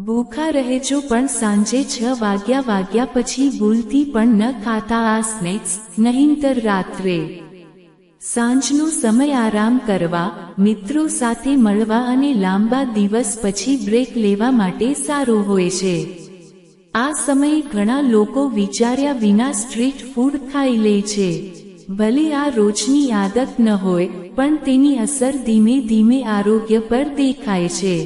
ભૂખા રહેજો પણ સાંજે 6 વાગ્યા પછી ભૂલથી પણ ન ખાતા આ સ્નેક્સ, નહીંતર રાત્રે સાંજનો સમય આરામ કરવા, મિત્રો સાથે મળવા અને લાંબા દિવસ પછી બ્રેક લેવા માટે સારો હોય છે। આ સમયે ઘણા લોકો વિચાર્યા વિના સ્ટ્રીટ ફૂડ ખાઈ લે છે। ભલે આ રોજની આદત ન હોય, પણ તેની અસર ધીમે ધીમે આરોગ્ય પર દેખાય છે।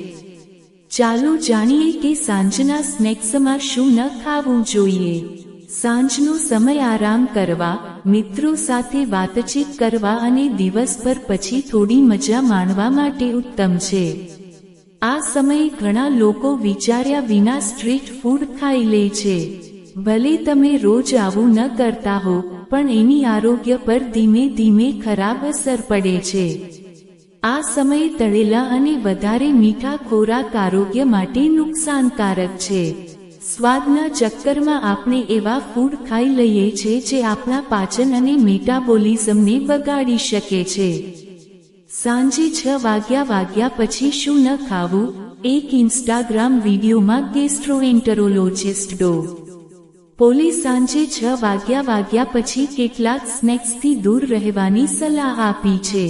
ચાલો જાણીએ કે સાંજના સ્નેક્સમાં શું ન ખાવું જોઈએ। સાંજનો સમય આરામ કરવા, મિત્રો સાથે વાતચીત કરવા અને દિવસભર પછી થોડી મજા માણવા માટે ઉત્તમ છે। આ સમયે ઘણા લોકો વિચાર્યા વિના સ્ટ્રીટ ફૂડ ખાઈ લે છે। ભલે તમે રોજ આવું ન કરતા હો, પણ એની આરોગ્ય પર ધીમે ધીમે ખરાબ અસર પડે છે। આ સમયે તળેલા અને વધારે મીઠા ખોરાક આરોગ્ય માટે નુકસાનકારક છે। સ્વાદના ચક્કરમાં આપણે એવા ફૂડ ખાઈ લઈએ છીએ જે આપણા પાચન અને મેટાબોલિઝમને બગાડી શકે છે। સાંજે 6 વાગ્યા પછી શું ન ખાવું? એક ઇન્સ્ટાગ્રામ વિડીયોમાં ગેસ્ટ્રોએન્ટરોલોજિસ્ટ ડો. પોલે સાંજે 6 વાગ્યા પછી કેટલાક સ્નેક્સથી દૂર રહેવાની સલાહ આપી છે।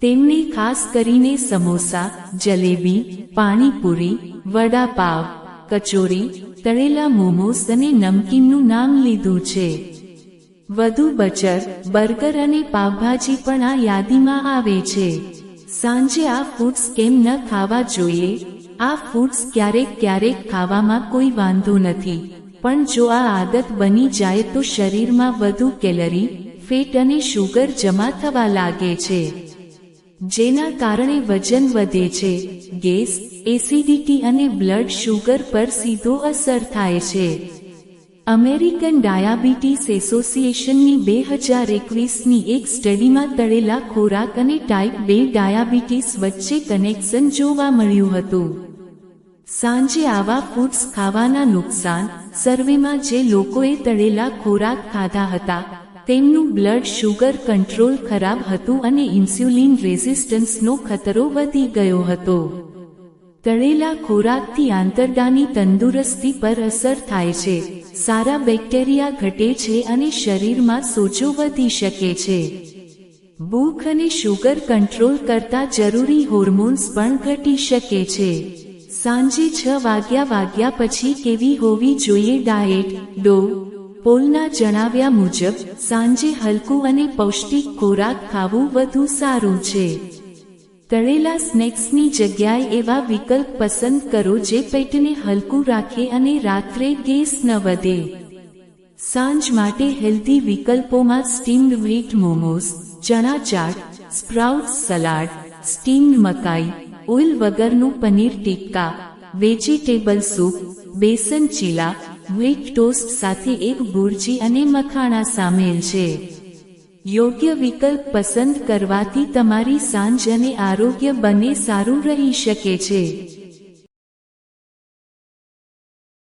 તેમણે ખાસ કરીને સમોસા, જલેબી, પાણીપુરી, વડાપાવ, કચોરી, તળેલા મોમોસ અને નમકીનનું નામ લીધું છે। વધુ બચર, બર્ગર અને પાવભાજી પણ આ યાદીમાં આવે છે। સાંજે આ ફૂડ્સ કેમ ન ખાવા જોઈએ? આ ફૂડ્સ ક્યારેક ખાવામાં કોઈ વાંધો નથી, પણ જો આ આદત બની જાય તો શરીરમાં વધુ કેલરી, ફેટ અને શુગર જમા થવા લાગે છે, જેના કારણે વજન વધે છે, ગેસ, એસિડિટી અને બ્લડ શુગર પર સીધો અસર થાય છે। અમેરિકન ડાયાબિટીસ એસોસિએશનની 2021ની એક સ્ટડીમાં તળેલા ખોરાક અને ટાઈપ 2 ડાયાબિટીસ વચ્ચે કનેક્શન જોવા મળ્યું હતું। સાંજે આવા ફૂડ્સ ખાવાના નુકસાન: સર્વેમાં જે લોકોએ તળેલા ખોરાક ખાધા હતા, તેમનું બ્લડ શુગર કંટ્રોલ ખરાબ હતું અને ઇન્સ્યુલિન રેઝિસ્ટન્સનો ખતરો વધી ગયો હતો। તળેલા ખોરાકથી આંતરડાની તંદુરસ્તી પર અસર થાય છે, સારા બેક્ટેરિયા ઘટે છે અને શરીરમાં સોજો વધી શકે છે। ભૂખ અને શુગર કંટ્રોલ કરતા જરૂરી હોર્મોન્સ પણ ઘટી શકે છે। સાંજે 6 વાગ્યા પછી કેવી હોવી જોઈએ ડાયેટ? ડો. પોલના જણાવ્યા મુજબ, સાંજે હલકું અને પૌષ્ટિક ખોરાક ખાવું વધુ સારું છે। તળેલા સ્નેક્સની જગ્યાએ એવા વિકલ્પ પસંદ કરો જે પેટને હલકું રાખે અને રાત્રે ગેસ ન વધે। સાંજ માટે હેલ્ધી વિકલ્પોમાં સ્ટીમ્ડ વ્હીટ મોમોસ, ચણા ચાટ, સ્પ્રાઉટ્સ સલાડ, સ્ટીમ્ડ મકાઈ, ઓઇલ વગરનું પનીર ટિક્કા, વેજીટેબલ સૂપ, બેસન ચીલા, વ્હીટ ટોસ્ટ સાથે એક ભુરજી અને મખાણા સામેલ છે। યોગ્ય વિકલ્પ પસંદ કરવાથી તમારી સાંજ અને આરોગ્ય બંને સારું રહી શકે છે।